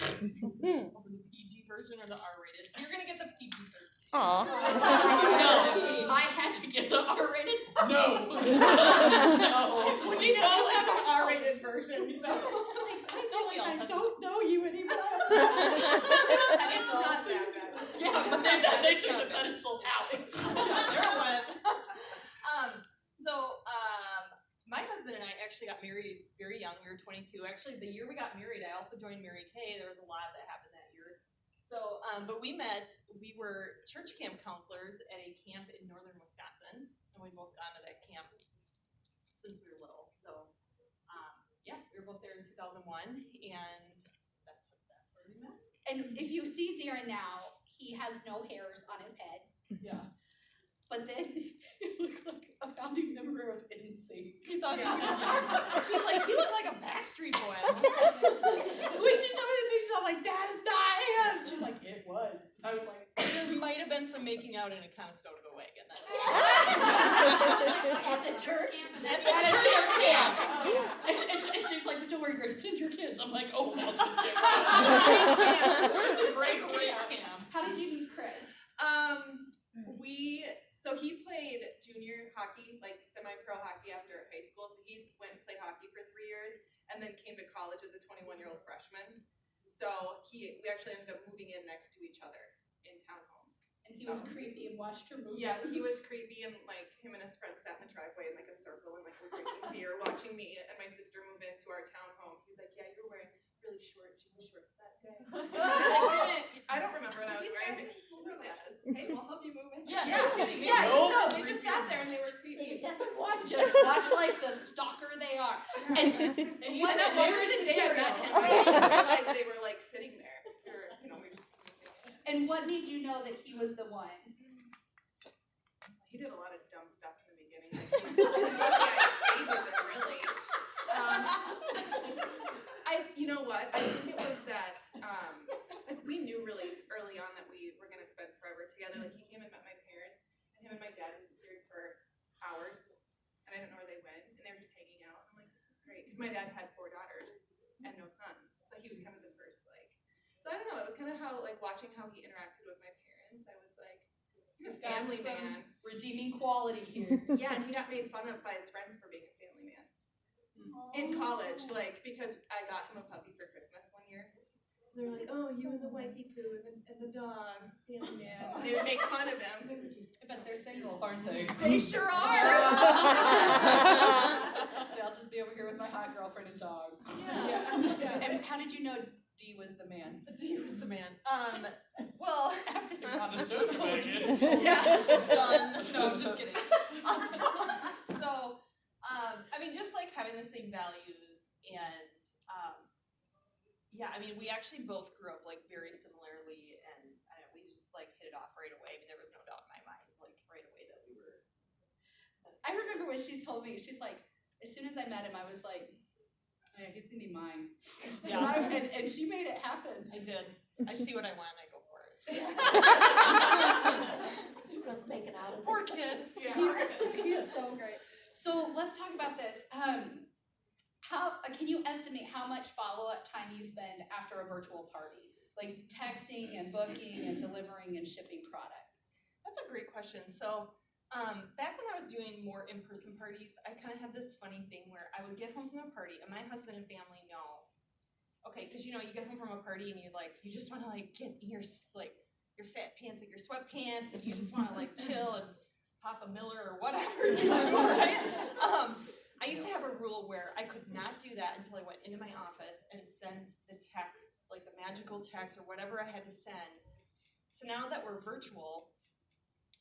The PG version or the R-rated? So you're gonna get the PG version. Aw. No, I had to get the R-rated. No. No. We both have an R-rated version, so I feel like I don't know you anymore. And it's not that bad. Yeah, but they took the pedestal out. There it was. My husband and I actually got married very young. We were 22. Actually, the year we got married, I also joined Mary Kay. There was a lot that happened that year. So, but we were church camp counselors at a camp in northern Wisconsin, and we'd both gone to that camp since we were little. So, yeah, we were both there in 2001, and that's where we met. And if you see Darren now, he has no hairs on his head. Yeah. But then he looks like a founding member of NSYNC. He thought she's like, he looked like a Backstreet Boy. When she showed me the pictures, I'm like, that is not him. She's like, it was. I was like, There might have been some making out in a Conestoga wagon. At the church? at the church camp. And she's like, but don't worry, Grace, send your kids. I'm like, oh, well, it's It's a great camp. How did you meet Chris? So he played junior hockey, like semi-pro hockey after high school. So he went and played hockey for 3 years and then came to college as a 21-year-old freshman. So we actually ended up moving in next to each other in townhomes. And he was creepy and watched her move. Yeah, he was creepy and like him and his friend sat in the driveway in like a circle and like we're drinking beer, watching me and my sister move into our townhome. He's like, yeah, you were wearing really short jean shorts that day. I don't remember what I was wearing. Hey, we'll help you move in. Yeah. No, we just sat there and they were creepy. They sat there watching. Just watch like the stalker they are. And Well, that wasn't the day I met him. I didn't realize they were like sitting there. So we just. and what made you know that he was the one? He did a lot of dumb stuff in the beginning. I stayed with him really. You know what? I think it was that like we knew really early on that we were gonna spend forever together. Like he came and met my parents, and him and my dad disappeared for hours, and I didn't know where they went, and they were just hanging out. I'm like, this is great, because my dad had 4 daughters and no sons, so he was kind of the first like. So I don't know. It was kind of how like watching how he interacted with my parents. I was like, he's a family man. Redeeming quality here. Yeah, and he got made fun of by his friends for being a family man. In college, like, because I got him a puppy for Christmas one year. They were like, oh, you and the wifey poo and the dog, family man. And they would make fun of him. I bet they're single, aren't They they? sure are! So I'll just be over here with my hot girlfriend and dog. Yeah. And how did you know D was the man? He was the man. Well, After the Conestoga wagon. Yeah. done. No, I'm just kidding. So, I mean, just like having the same values and, yeah, I mean, we actually both grew up like very similarly, and we just like hit it off right away. I mean, there was no doubt in my mind, like right away that we were. I remember when she's told me, she's like, as soon as I met him, I was like, oh, yeah, he's gonna be mine. Yeah. And she made it happen. I did. I see what I want, and I go for it. He was making out of Poor kid. Yeah. He's so great. So let's talk about this. How can you estimate how much follow-up time you spend after a virtual party? Like texting and booking and delivering and shipping product. That's a great question. So, back when I was doing more in-person parties, I kind of had this funny thing where I would get home from a party, and my husband and family know, okay, because you get home from a party and you just want to like get in your your fat pants, like your sweatpants, and you just want to like chill and pop a Miller or whatever, right? I used to have a rule where I could not do that until I went into my office and sent the texts, like the magical text or whatever I had to send. So now that we're virtual,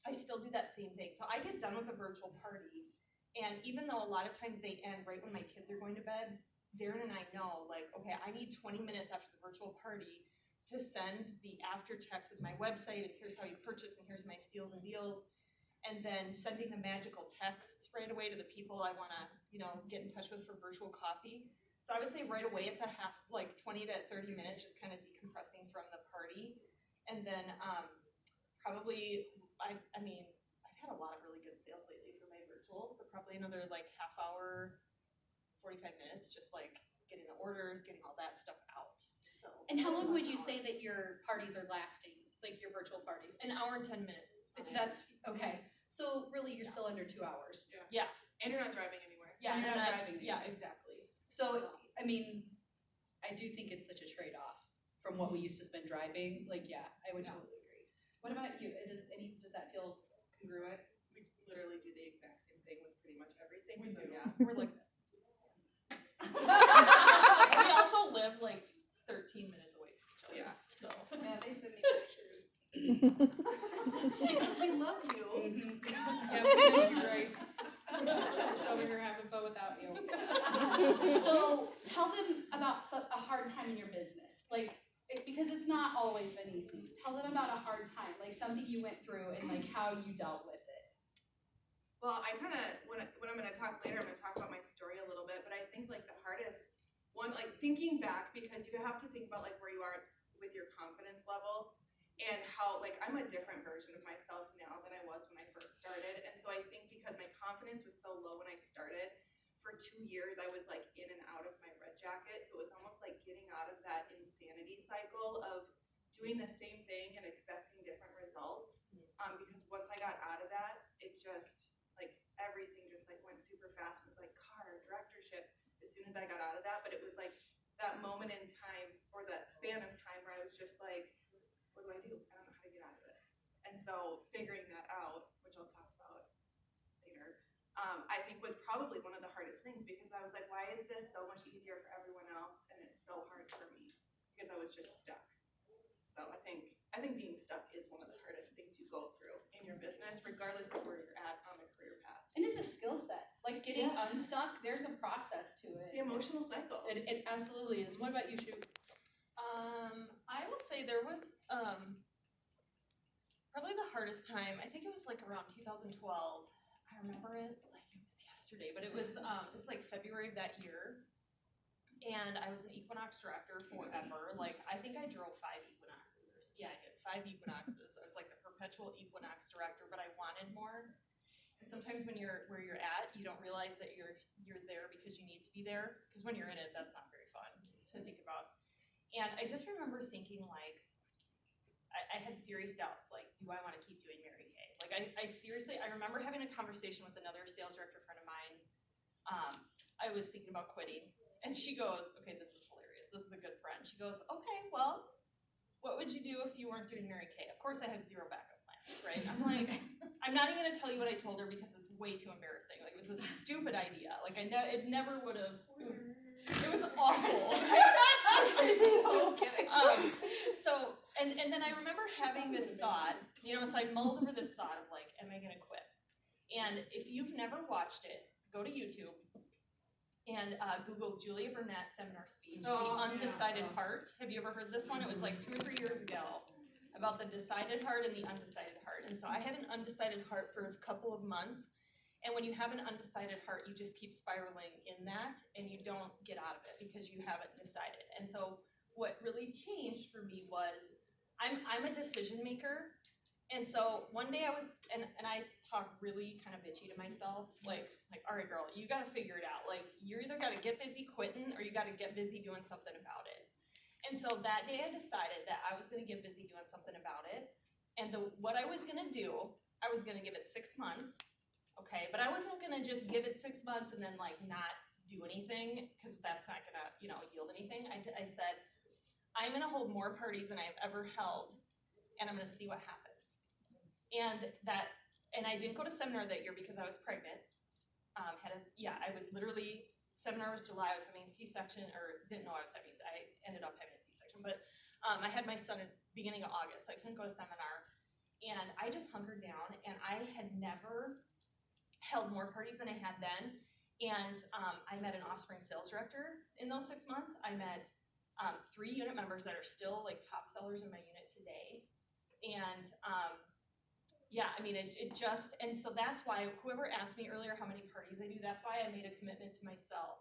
I still do that same thing. So I get done with a virtual party, and even though a lot of times they end right when my kids are going to bed, Darren and I know, like, okay, I need 20 minutes after the virtual party to send the after text with my website, and here's how you purchase, and here's my steals and deals, and then sending the magical texts right away to the people I want to, get in touch with for virtual coffee. So I would say right away it's a 20 to 30 minutes just kind of decompressing from the party. And then probably, I've had a lot of really good sales lately for my virtuals, so probably another like half hour, 45 minutes, just like getting the orders, getting all that stuff out. So so. And how long would you say that your parties are lasting, like your virtual parties? An hour and 10 minutes. That's, okay, so really you're still under 2 hours. And you're not driving anywhere. Yeah, And you're and not I- driving Yeah, exactly. So, I mean, I do think it's such a trade-off from what we used to spend driving, like, yeah, I would Yeah. totally agree. What about you, does that feel congruent? We literally do the exact same thing with pretty much everything, We so do. yeah. We're like this. We also live like 13 minutes away from each other. Yeah. So. Yeah, they send me pictures. Because we love you. Yeah, we miss you, Grace. Just over here having fun without you. So, tell them about a hard time in your business, like, because it's not always been easy. Tell them about a hard time, like something you went through and like how you dealt with it. Well, I kind of, when I'm going to talk later, I'm going to talk about my story a little bit, but I think like the hardest one, like thinking back, because you have to think about like where you are with your confidence level and how like I'm a different version of myself now than I was when I first started. And so I think because my confidence was so low when I started, for 2 years I was like in and out of my red jacket. So it was almost like getting out of that insanity cycle of doing the same thing and expecting different results. Because once I got out of that, it just like everything just like went super fast. It was like Carter, directorship as soon as I got out of that. But it was like that moment in time or that span of time where I was just like, what do? I don't know how to get out of this. And so figuring that out, which I'll talk about later, I think was probably one of the hardest things because I was like, why is this so much easier for everyone else and it's so hard for me? Because I was just stuck. So I think being stuck is one of the hardest things you go through in your business, regardless of where you're at on the career path. And it's a skill set. Like getting unstuck, there's a process to It's it. the emotional cycle. It absolutely is. What about you, Shu? I will say there was probably the hardest time. I think it was like around 2012. I remember it like it was yesterday, but it was like February of that year, and I was an Equinox director forever. Like I think I drove 5 Equinoxes. I did 5 Equinoxes. I was like the perpetual Equinox director, but I wanted more. And sometimes when you're where you're at, you don't realize that you're there because you need to be there. Because when you're in it, that's not very fun to think about. And I just remember thinking like, I had serious doubts, like, do I want to keep doing Mary Kay? Like, I seriously, I remember having a conversation with another sales director friend of mine. I was thinking about quitting, and she goes, okay, this is hilarious. This is a good friend. She goes, okay, well, what would you do if you weren't doing Mary Kay? Of course, I had zero backup plans, right? I'm like, I'm not even going to tell you what I told her because it's way too embarrassing. Like, it was a stupid idea. Like, it never would have, it was awful. Just kidding. And then I remember having this thought, so I mulled over this thought of like, am I gonna quit? And if you've never watched it, go to YouTube and Google Julia Burnett seminar speech, The Undecided Heart. Have you ever heard this one? It was like 2 or 3 years ago about the decided heart and the undecided heart. And so I had an undecided heart for a couple of months. And when you have an undecided heart, you just keep spiraling in that and you don't get out of it because you haven't decided. And so what really changed for me was I'm a decision maker. And so one day I was, and I talk really kind of bitchy to myself, like, all right, girl, you got to figure it out. Like, you either got to get busy quitting or you got to get busy doing something about it. And so that day I decided that I was going to get busy doing something about it. And what I was going to do, I was going to give it 6 months. Okay, but I wasn't gonna just give it 6 months and then like not do anything because that's not gonna, yield anything. I said, I'm gonna hold more parties than I've ever held, and I'm gonna see what happens. And I didn't go to seminar that year because I was pregnant. I was literally, seminar was July. I was having a C-section, or didn't know I was having. I ended up having a C-section, but I had my son at the beginning of August, so I couldn't go to seminar. And I just hunkered down, and I had never held more parties than I had then, and I met an Offspring sales director in those 6 months. I met 3 unit members that are still like top sellers in my unit today, and and so that's why whoever asked me earlier how many parties I do, that's why I made a commitment to myself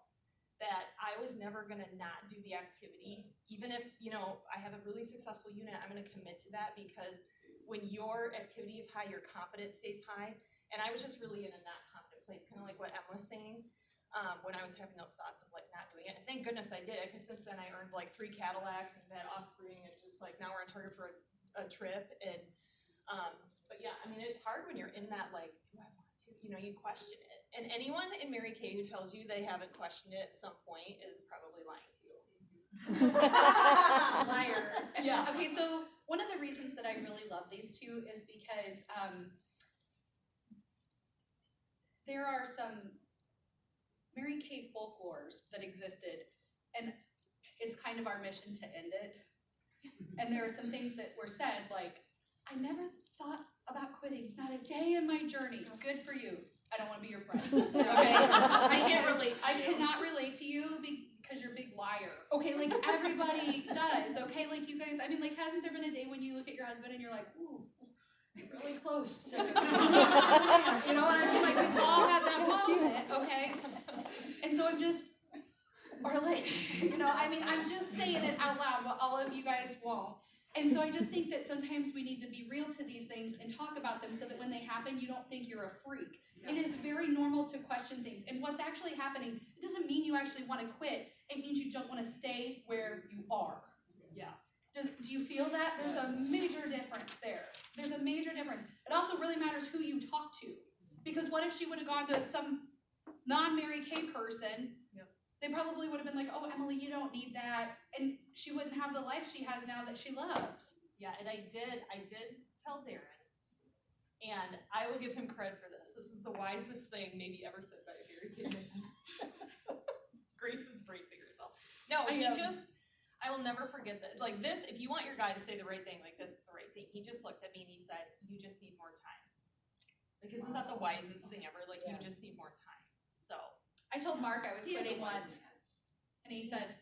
that I was never gonna not do the activity, even if I have a really successful unit. I'm gonna commit to that because when your activity is high, your confidence stays high. And I was just really in a not confident place, kind of like what Em was saying. when I was having those thoughts of like not doing it. And thank goodness I did, because since then I earned like 3 Cadillacs and had offspring, and just like now we're on target for a trip. And but yeah, I mean it's hard when you're in that like, do I want to? You know, you question it. And anyone in Mary Kay who tells you they haven't questioned it at some point is probably lying to you. Liar. Yeah. Okay, so one of the reasons that I really love these two is because there are some Mary Kay folklores that existed, and it's kind of our mission to end it. And there are some things that were said, like, I never thought about quitting, not a day in my journey. Good for you. I don't want to be your friend. Okay? I can't relate to I you. cannot relate to you because you're a big liar. Okay, like everybody does. Okay, like you guys, I mean, like, hasn't there been a day when you look at your husband and you're like, ooh, really close to, you know what I mean? Like, we've all had that moment, okay? And so I'm just, or like, you know, I mean, I'm just saying it out loud, but all of you guys won't. And so I just think that sometimes we need to be real to these things and talk about them so that when they happen, you don't think you're a freak. It is very normal to question things. And what's actually happening, it doesn't mean you actually want to quit. It means you don't want to stay where you are. Yeah. Do you feel that? There's a major difference there. There's a major difference. It also really matters who you talk to. Because what if she would have gone to some non-Mary Kay person? Yep. They probably would have been like, oh, Emily, you don't need that. And she wouldn't have the life she has now that she loves. Yeah, and I did tell Darren, and I will give him credit for this. This is the wisest thing maybe ever said by a Mary Kay man. Grace is bracing herself. No, I will never forget that. Like this, if you want your guy to say the right thing, like this is the right thing. He just looked at me and he said, you just need more time. Like, isn't that the wisest thing ever? Like, you just need more time. So. I told Mark I was He is a quitting wise once, and he said,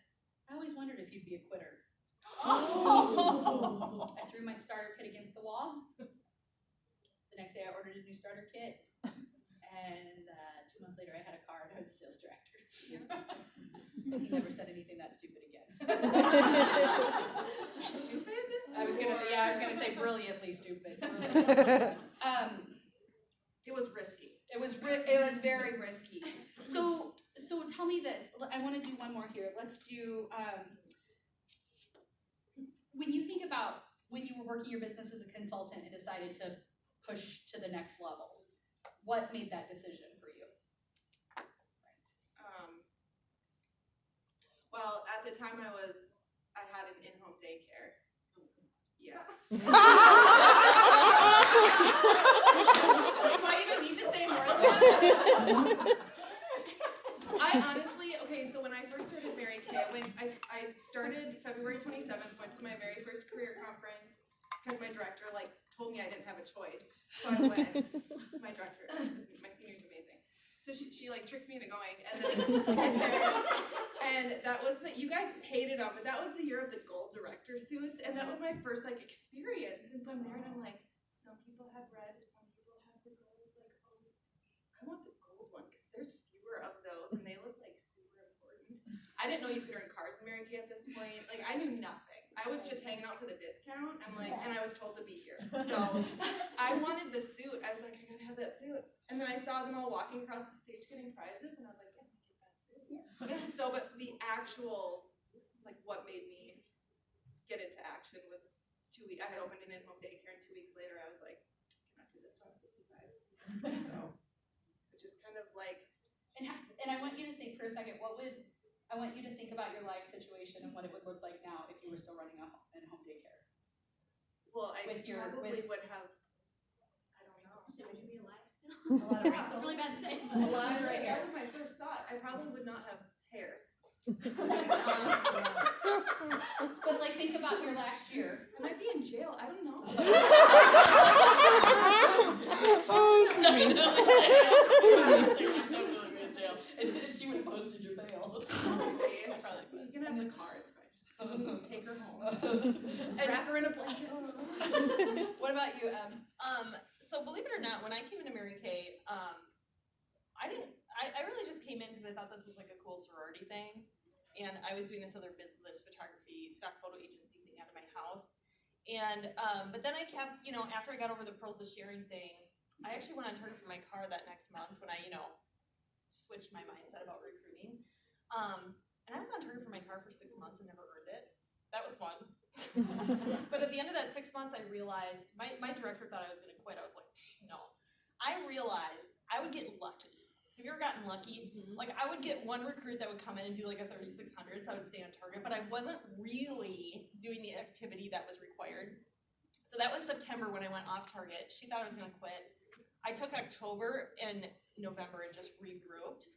I always wondered if you'd be a quitter. Oh. I threw my starter kit against the wall. The next day I ordered a new starter kit, and 2 months later I had a car and I was a sales director. And he never said anything that stupid again. Stupid? I was gonna say brilliantly stupid. Brilliant. It was risky. It was very risky. So tell me this. I want to do one more here. Let's do. When you think about when you were working your business as a consultant and decided to push to the next levels, what made that decision for you? Well, at the time I had an in-home daycare. Yeah. Do I even need to say more than that? I honestly, okay, so when I first started Mary Kay, I started February 27th, went to my very first career conference, because my director, told me I didn't have a choice. So I went. My director, my senior's amazing. So she tricks me into going, and that was you guys hated them, but that was the year of the gold director suits, and that was my first, experience. And so I'm there, and I'm like, some people have red, some people have the gold, I want the gold one, because there's fewer of those, and they look, super important. I didn't know you could earn cars in Mary Kay at this point. I knew nothing. I was just hanging out for the discount. And I was told to be here. So I wanted the suit. I was like, I gotta have that suit. And then I saw them all walking across the stage getting prizes, and I was like, yeah, I get that suit. Yeah. So, but the actual, what made me get into action was 2 weeks. I had opened an in-home daycare, and 2 weeks later, I was like, can I do this to us? So, it's just kind of And I want you to think for a second, I want you to think about your life situation and what it would look like now if you were still running in-home daycare. well, I With your- probably would have, I don't know. Would you be alive still? A lot of wrinkles. It's really bad to say. A lot of right That hair. was my first thought. I probably would not have hair. But think about your last year. I might be in jail. I don't know. And she would have posted your bail. You can have the car. It's fine. Just take her home. Wrap her in a blanket. What about you, Em? So believe it or not, when I came into Mary Kay, I really just came in because I thought this was a cool sorority thing. And I was doing this other business photography, stock photo agency thing out of my house. And, but then I kept, after I got over the Pearls of Sharing thing, I actually went on target for my car that next month when I, switched my mindset about recruiting. And I was on target for my car for 6 months and never earned it. That was fun. But at the end of that 6 months, I realized, my director thought I was gonna quit. I was like, no. I realized I would get lucky. Have you ever gotten lucky? Like, I would get one recruit that would come in and do like a 3600, so I would stay on target, but I wasn't really doing the activity that was required. So that was September when I went off target. She thought I was gonna quit. I took October and November and just regrouped.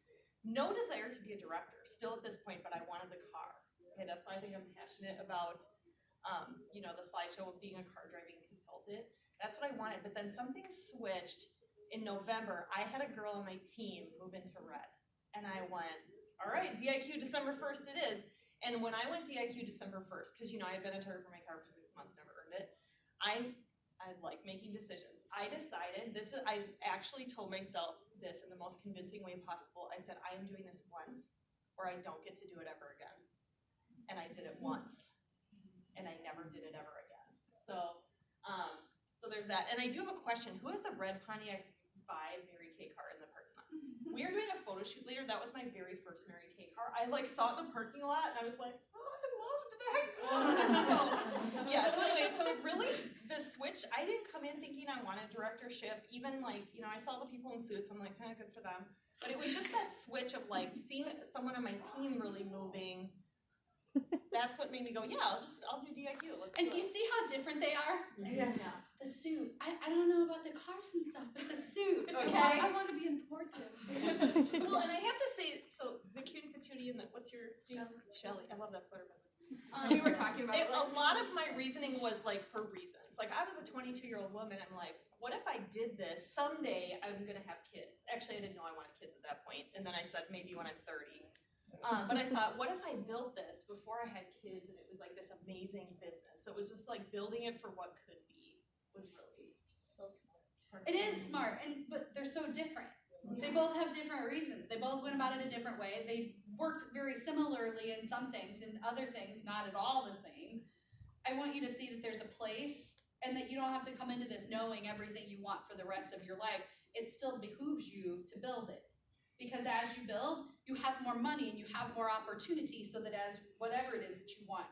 No desire to be a director still at this point, but I wanted the car. Okay, that's why I think I'm passionate about, the slideshow of being a car driving consultant. That's what I wanted, but then something switched. In November, I had a girl on my team move into red, and I went, all right, DIQ December 1st it is. And when I went DIQ December 1st, because I had been a target for my car for 6 months, never earned it, I like making decisions. I decided, I actually told myself this in the most convincing way possible. I said, I am doing this once, or I don't get to do it ever again. And I did it once, and I never did it ever again. So there's that. And I do have a question. Who has the red Pontiac 5 Mary Kay car in the parking lot? We are doing a photo shoot later. That was my very first Mary Kay car. I saw it in the parking lot, and I was like, oh, I loved that car. So anyway, so really the switch, I didn't come in thinking I wanted directorship. Even I saw the people in suits. I'm like, good for them. But it was just that switch of seeing someone on my team really moving. That's what made me go, I'll do DIQ. And do you see how different they are? Yeah. The suit. I don't know about the cars and stuff, but the suit, okay? I want to be important. Well, and I have to say, so the cutie patootie and what's your Shelly? I love that sweater. We were talking about a lot of my reasoning was her reasons. I was a 22-year-old woman. I'm like, what if I did this? Someday I'm gonna have kids. Actually, I didn't know I wanted kids at that point, and then I said maybe when I'm 30. But I thought, what if I built this before I had kids, and it was this amazing business? So it was just building it for what could be was really So smart. It is smart, but they're so different. They both have different reasons. They both went about it a different way. They worked very similarly in some things, and other things not at all the same. I want you to see that there's a place, and that you don't have to come into this knowing everything you want for the rest of your life. It still behooves you to build it. Because as you build, you have more money and you have more opportunity, so that as whatever it is that you want,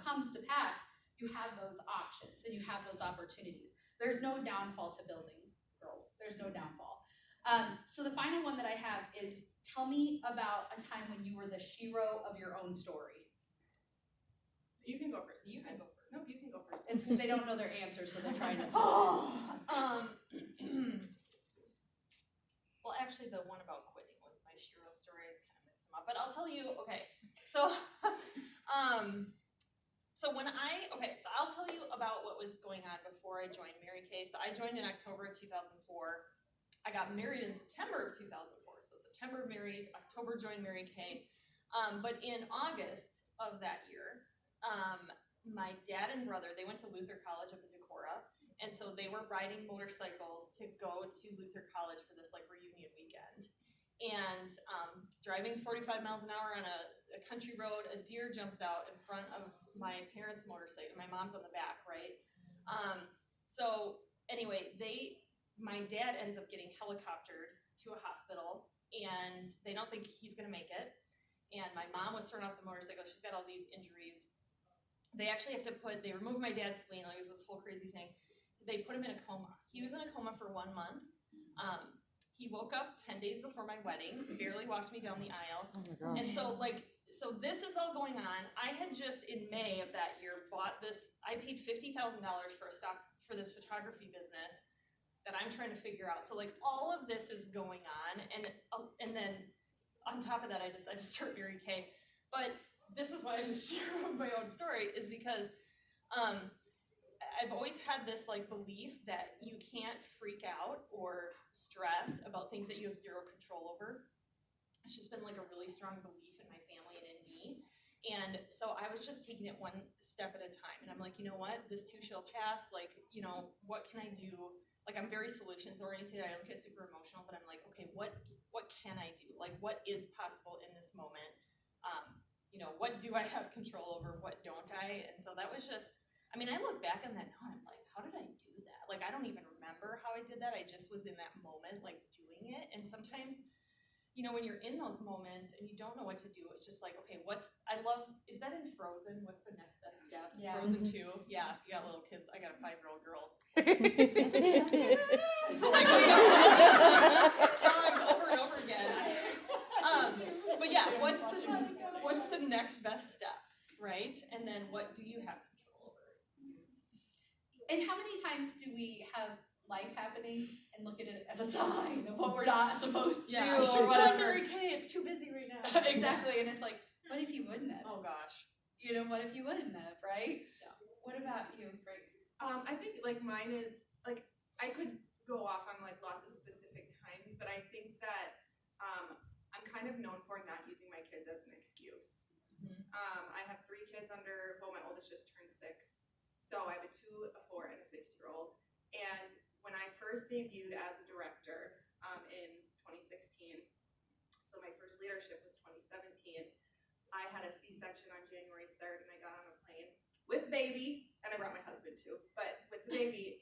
comes to pass, you have those options and you have those opportunities. There's no downfall to building, girls. There's no downfall. So the final one that I have is, tell me about a time when you were the hero of your own story. You can go first. You can go first. No, you can go first. And so they don't know their answer, so they're trying to. Well, actually, the one about quitting was my Shiro story. I kind of mixed them up, but I'll tell you. Okay, so, so I'll tell you about what was going on before I joined Mary Kay. So I joined in October of 2004. I got married in September of 2004. So September married, October joined Mary Kay. But in August of that year, my dad and brother, they went to Luther College up in Decorah. And so they were riding motorcycles to go to Luther College for this reunion weekend. And driving 45 miles an hour on a country road, a deer jumps out in front of my parents' motorcycle. My mom's on the back, right? So anyway, my dad ends up getting helicoptered to a hospital, and they don't think he's gonna make it. And my mom was thrown off the motorcycle. She's got all these injuries. They actually have to they removed my dad's spleen. It was this whole crazy thing. They put him in a coma. He was in a coma for 1 month. He woke up 10 days before my wedding, barely walked me down the aisle. Oh my gosh. And so this is all going on. I had just in May of that year bought this, I paid $50,000 for this photography business that I'm trying to figure out. So all of this is going on, and then on top of that, I just started Mary Kay. But this is why I'm sharing my own story, is because I've always had this belief that you can't freak out or stress about things that you have zero control over. It's just been a really strong belief in my family and in me. And so I was just taking it one step at a time. And I'm like, you know what? This too shall pass. What can I do? I'm very solutions oriented. I don't get super emotional, but I'm like, okay, what can I do? What is possible in this moment? What do I have control over? What don't I? And so that was just, I look back on that now and I'm like, how did I do that? I don't even remember how I did that. I just was in that moment, doing it. And sometimes you know, when you're in those moments and you don't know what to do, it's just like, okay, is that in Frozen? What's the next best step? Yeah. Frozen 2? Yeah, if you got little kids, I got a 5-year-old girl. So like, we got songs over and over again. But yeah, what's the next best step, right? And then what do you have control over? And how many times do we have life happening and look at it as a sign of what we're not supposed to Yeah, do or whatever? Mary Kay, it's too busy right now. Exactly, and it's like, what if you wouldn't have? Oh gosh. You know, what if you wouldn't have, right? Yeah. What about you, Briggs? I think like mine is like I could go off on like lots of specific times, but I think that I'm kind of known for not using my kids as an excuse. Mhm. I have 3 kids my oldest just turned 6, so I have a 2, a 4, and a 6-year-old. And when I first debuted as a director in 2016, so my first leadership was 2017. I had a C-section on January 3rd, and I got on a plane with baby, and I brought my husband too, but with the baby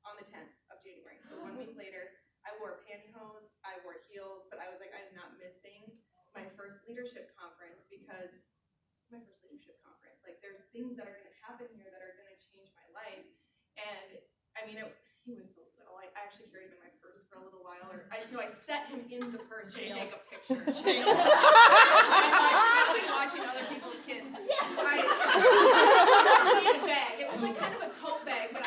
on the 10th of January. So 1 week later, I wore pantyhose, I wore heels, but I was like, I'm not missing my first leadership conference because it's my first leadership conference. Like, there's things that are going to happen here that are going to change my life. And I mean, he was so little. I actually carried him in my purse for a little while, or I set him in the purse to take a picture. I'm watching other people's kids. It was like kind of a tote bag, but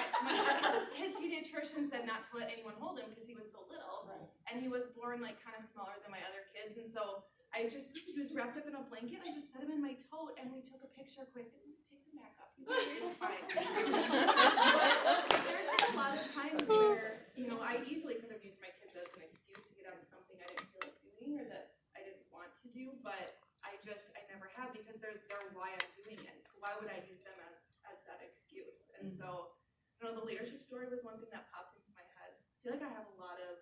his pediatrician said not to let anyone hold him because he was so little, and he was born like kind of smaller than my other kids, and so he was wrapped up in a blanket. I just set him in my tote, and we took a picture quick, and we picked him back up. He's like, it's fine. But there's been a lot of times where, you know, I easily could have used my kids as an excuse to get out of something I didn't feel like doing or that I didn't want to do, but I never have because they're why I'm doing it. So why would I use them as that excuse? And so, you know, the leadership story was one thing that popped into my head. I feel like I have a lot of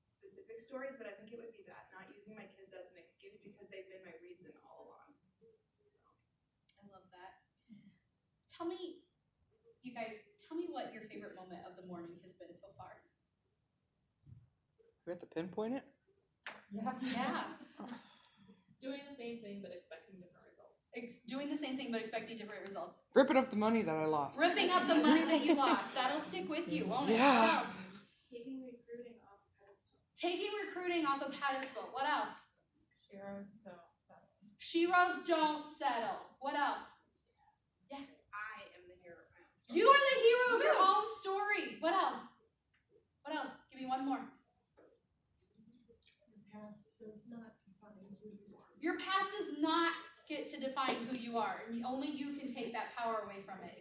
specific stories, but I think it would be that, not using my kids as an excuse because they've been my reason all along. I love that. Tell me, you guys, what your favorite moment of the morning has been so far. We have to pinpoint it? Yeah. Doing the same thing but expecting different results. Doing the same thing but expecting different results. Ripping up the money that I lost. Ripping up the money that you lost. That'll stick with you, won't it? Yeah. What else? Taking recruiting off a pedestal. Taking recruiting off a pedestal. What else? Heroes don't settle. Sheroes don't settle. What else? I am the hero of my own story. You are the hero of your own story. What else? What else? Give me one more. Your past does not get to define who you are. And only you can take that power away from it.